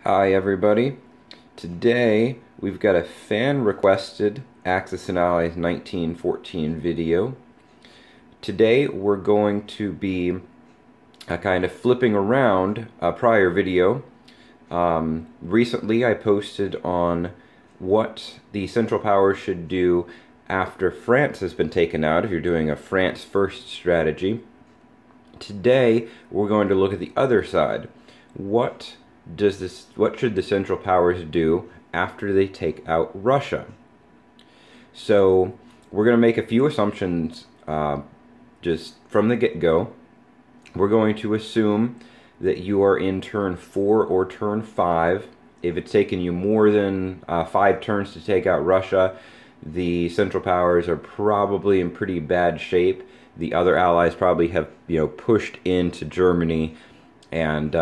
Hi everybody. Today we've got a fan requested Axis and Allies 1914 video. Today we're going to be kind of flipping around a prior video. Recently I posted on what the Central Powers should do after France has been taken out, if you're doing a France first strategy. Today we're going to look at the other side. What should the Central Powers do after they take out Russia? So we're going to make a few assumptions just from the get-go. We're going to assume that you are in turn 4 or turn 5. If it's taken you more than 5 turns to take out Russia, the Central Powers are probably in pretty bad shape. The other allies probably have pushed into Germany, and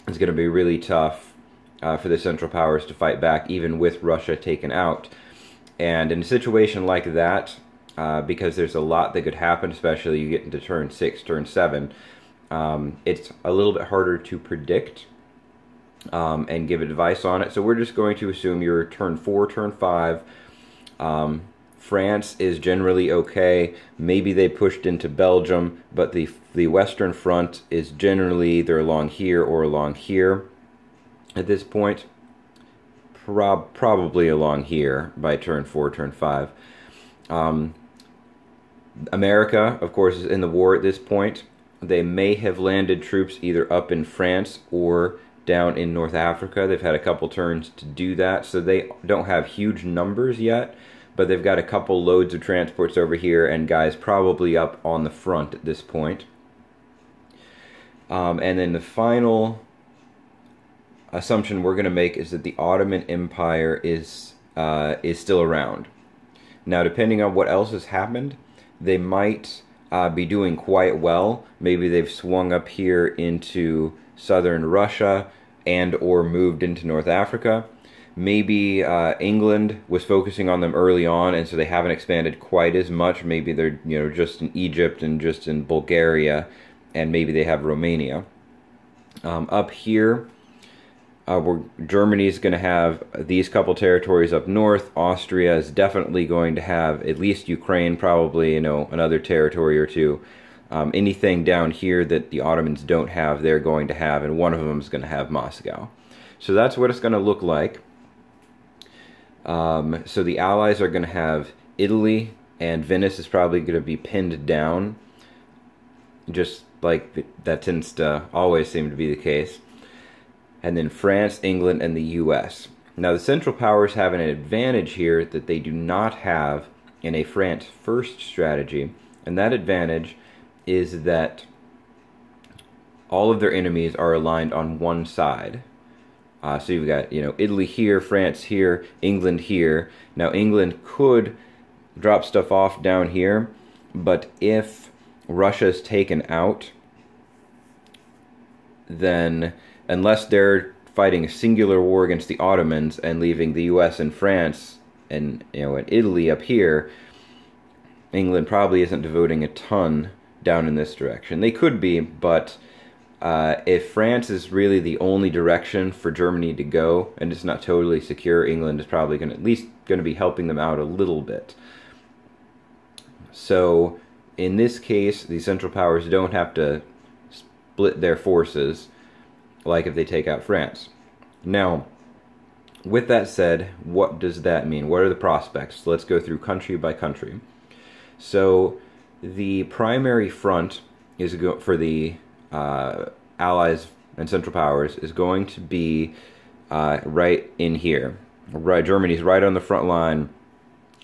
it's going to be really tough for the Central Powers to fight back, even with Russia taken out. And in a situation like that, because there's a lot that could happen, especially you get into turn 6, turn 7, it's a little bit harder to predict and give advice on it. So we're just going to assume you're turn 4, turn 5. France is generally okay. Maybe they pushed into Belgium, but the Western Front is generally either along here or along here at this point. Probably along here by turn 4, turn 5. America, of course, is in the war at this point. They may have landed troops either up in France or down in North Africa. They've had a couple turns to do that, so they don't have huge numbers yet. But they've got a couple loads of transports over here and guys probably up on the front at this point. And then the final assumption we're going to make is that the Ottoman Empire is still around. Now, depending on what else has happened, they might be doing quite well. Maybe they've swung up here into southern Russia and or moved into North Africa. Maybe England was focusing on them early on, and so they haven't expanded quite as much. Maybe they're just in Egypt and just in Bulgaria, and maybe they have Romania. Up here, Germany is going to have these couple territories up north. Austria is definitely going to have at least Ukraine, probably another territory or two. Anything down here that the Ottomans don't have, they're going to have, and one of them is going to have Moscow. So that's what it's going to look like. So the Allies are going to have Italy, and Venice is probably going to be pinned down, just like that tends to always seem to be the case. And then France, England, and the US. Now the Central Powers have an advantage here that they do not have in a France first strategy, and that advantage is that all of their enemies are aligned on one side. So you've got, Italy here, France here, England here. Now England could drop stuff off down here, but if Russia's taken out, then unless they're fighting a singular war against the Ottomans and leaving the US and France and and Italy up here, England probably isn't devoting a ton down in this direction. They could be, but if France is really the only direction for Germany to go, and it's not totally secure, England is probably at least going to be helping them out a little bit. So in this case, the Central Powers don't have to split their forces like if they take out France. Now, with that said, what does that mean? What are the prospects? Let's go through country by country. So the primary front is for the Allies and Central Powers is going to be right in here. Germany's right on the front line.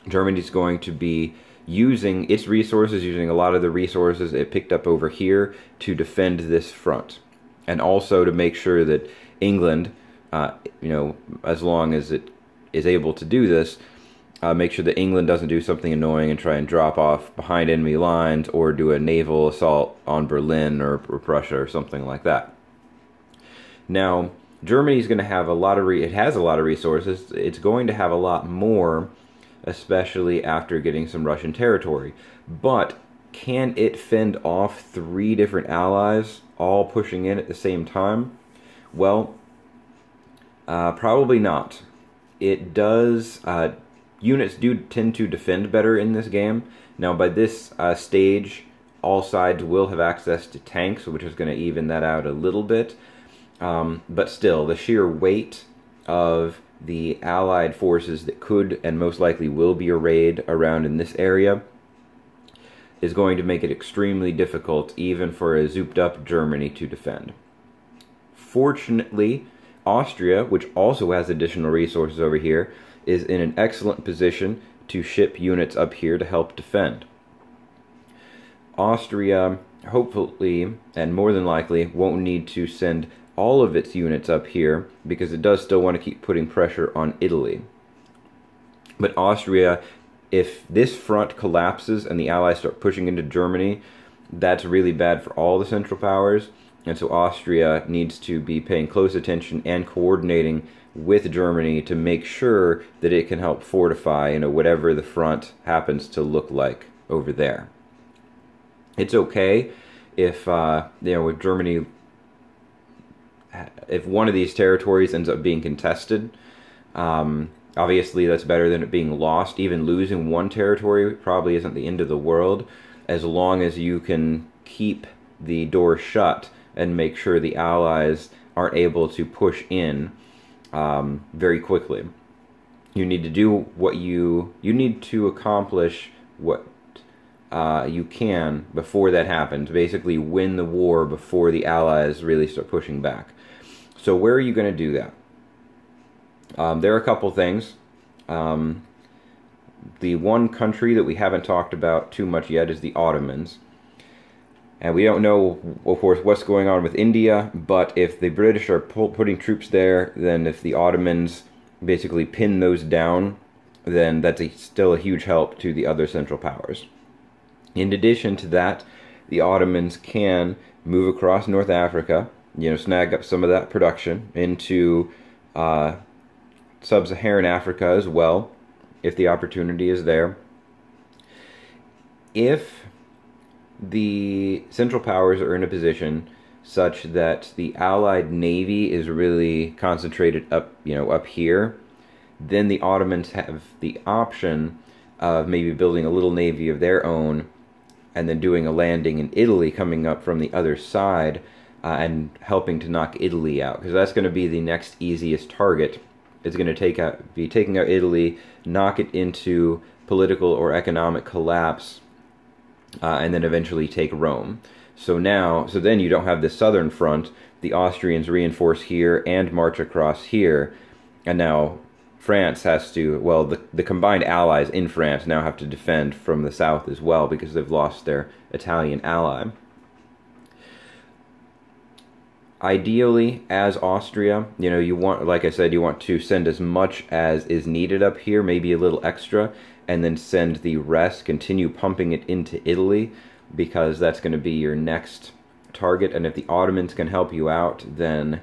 Germany's going to be using its resources, using a lot of the resources it picked up over here to defend this front, and also to make sure that England, as long as it is able to do this, make sure that England doesn't do something annoying and try and drop off behind enemy lines or do a naval assault on Berlin or Prussia or something like that. Now, Germany's going to have it has a lot of resources. It's going to have a lot more, especially after getting some Russian territory. But can it fend off 3 different allies all pushing in at the same time? Well, Probably not. It does, units do tend to defend better in this game. Now by this stage, all sides will have access to tanks, which is going to even that out a little bit. But still, the sheer weight of the Allied forces that could and most likely will be arrayed around in this area is going to make it extremely difficult even for a zooped up Germany to defend. Fortunately, Austria, which also has additional resources over here, is in an excellent position to ship units up here to help defend. Austria, hopefully, and more than likely, won't need to send all of its units up here because it does still want to keep putting pressure on Italy. But Austria, if this front collapses and the Allies start pushing into Germany, that's really bad for all the Central Powers. And so Austria needs to be paying close attention and coordinating with Germany to make sure that it can help fortify, whatever the front happens to look like over there. It's okay if, with Germany, if one of these territories ends up being contested. Obviously, that's better than it being lost. Even losing one territory probably isn't the end of the world, as long as you can keep the door shut and make sure the Allies aren't able to push in very quickly. You need to do what you need to accomplish what you can before that happens. Basically, win the war before the Allies really start pushing back. So where are you going to do that? There are a couple things. The one country that we haven't talked about too much yet is the Ottomans. And we don't know, of course, what's going on with India, but if the British are putting troops there, then if the Ottomans basically pin those down, then that's still a huge help to the other Central Powers. In addition to that, the Ottomans can move across North Africa, snag up some of that production into Sub-Saharan Africa as well, if the opportunity is there. If the Central Powers are in a position such that the Allied Navy is really concentrated up here, then the Ottomans have the option of maybe building a little navy of their own and then doing a landing in Italy coming up from the other side and helping to knock Italy out, because that's going to be the next easiest target. It's going to be taking out Italy, knock it into political or economic collapse, and then eventually take Rome. So then you don't have the southern front. The Austrians reinforce here and march across here, and now France has to, well, the combined allies in France now have to defend from the south as well because they've lost their Italian ally. Ideally, as Austria, you want, like I said, you want to send as much as is needed up here, maybe a little extra, and then send the rest, continue pumping it into Italy, because that's going to be your next target. And if the Ottomans can help you out, then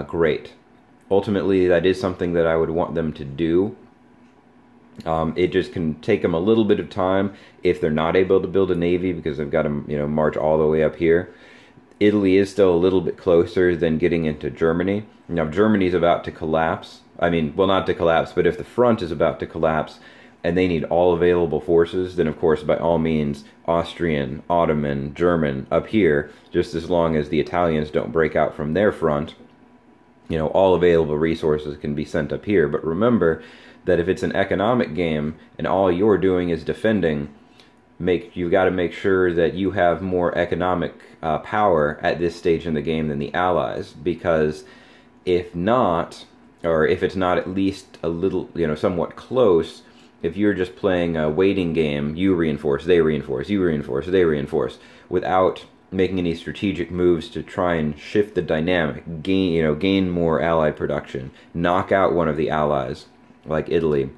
great. Ultimately, that is something that I would want them to do. It just can take them a little bit of time if they're not able to build a navy, because they've got to march all the way up here. Italy is still a little bit closer than getting into Germany. Now, Germany's about to collapse. I mean, well, not to collapse, but if the front is about to collapse and they need all available forces, then of course, by all means, Austrian, Ottoman, German up here, just as long as the Italians don't break out from their front, all available resources can be sent up here. But remember that if it's an economic game and all you're doing is defending, you've got to make sure that you have more economic power at this stage in the game than the Allies, because if not, or if it's not at least a little, somewhat close, if you're just playing a waiting game, you reinforce, they reinforce, you reinforce, they reinforce, without making any strategic moves to try and shift the dynamic, gain more Allied production, knock out one of the Allies, like Italy,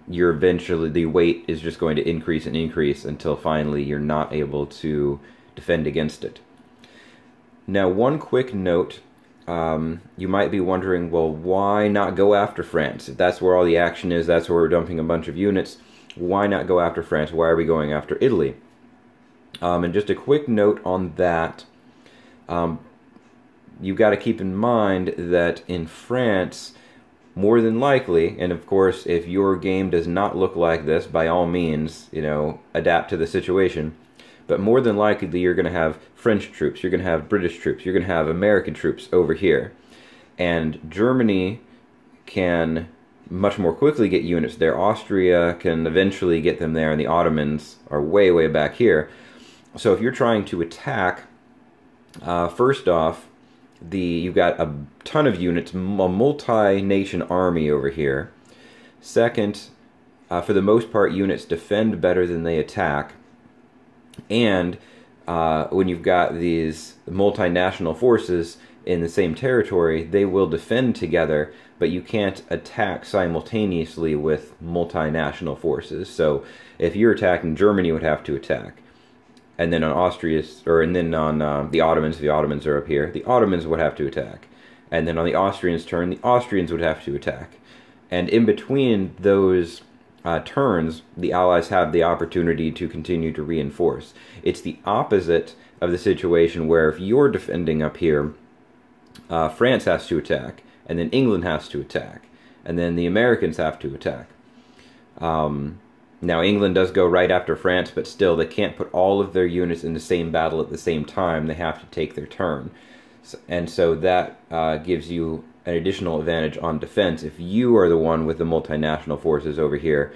you're eventually, the weight is just going to increase and increase until finally you're not able to defend against it. Now, one quick note, you might be wondering, well, why not go after France? If that's where all the action is, that's where we're dumping a bunch of units, why not go after France? Why are we going after Italy? And just a quick note on that, you've got to keep in mind that in France, more than likely, and of course, if your game does not look like this, by all means, you know, adapt to the situation. But more than likely, you're going to have French troops, you're going to have British troops, you're going to have American troops over here. And Germany can much more quickly get units there. Austria can eventually get them there, and the Ottomans are way, way back here. So if you're trying to attack, first off, you've got a ton of units, a multi-nation army over here. Second, for the most part, units defend better than they attack. And when you've got these multinational forces in the same territory, they will defend together, but you can't attack simultaneously with multinational forces. So if you're attacking, Germany would have to attack. And then on and then on the Ottomans, if the Ottomans are up here, the Ottomans would have to attack. And then on the Austrians' turn, the Austrians would have to attack. And in between those turns, the Allies have the opportunity to continue to reinforce. It's the opposite of the situation where if you're defending up here, France has to attack, and then England has to attack, and then the Americans have to attack. Now, England does go right after France, but still, they can't put all of their units in the same battle at the same time. They have to take their turn. And so that gives you an additional advantage on defense if you are the one with the multinational forces over here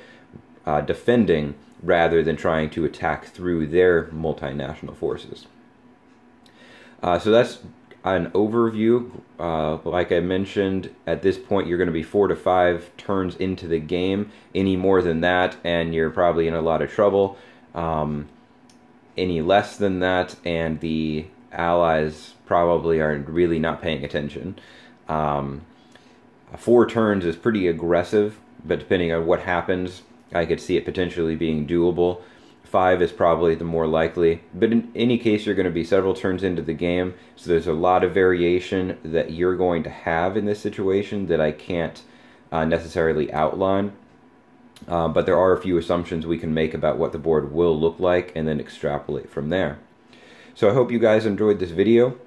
defending rather than trying to attack through their multinational forces. So that's an overview. Like I mentioned, at this point you're going to be 4 to 5 turns into the game. Any more than that and you're probably in a lot of trouble. Any less than that and the Allies probably are really not paying attention. 4 turns is pretty aggressive, but depending on what happens, I could see it potentially being doable. 5 is probably the more likely, but in any case you're going to be several turns into the game, so there's a lot of variation that you're going to have in this situation that I can't necessarily outline, but there are a few assumptions we can make about what the board will look like and then extrapolate from there. So I hope you guys enjoyed this video.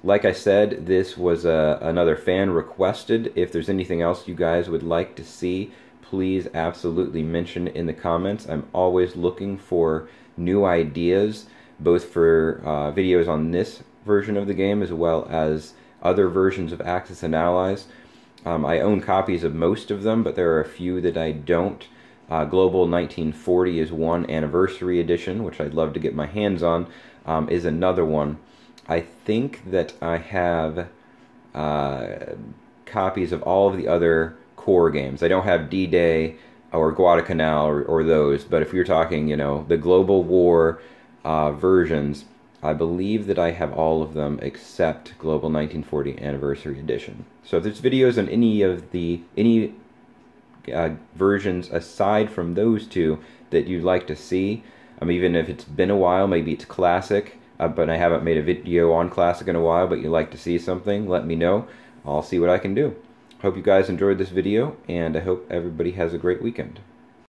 Like I said, this was another fan requested. If there's anything else you guys would like to see, please absolutely mention in the comments. I'm always looking for new ideas, both for videos on this version of the game as well as other versions of Axis and Allies. I own copies of most of them, but there are a few that I don't. Global 1940 is one, Anniversary Edition, which I'd love to get my hands on, is another one. I think that I have copies of all of the other core games. I don't have D-Day or Guadalcanal or those, but if you're talking, you know, the Global War versions, I believe that I have all of them except Global 1940 Anniversary Edition. So if there's videos on any versions aside from those two that you'd like to see, even if it's been a while, maybe it's Classic, but I haven't made a video on Classic in a while, but you'd like to see something, let me know. I'll see what I can do. Hope you guys enjoyed this video, and I hope everybody has a great weekend.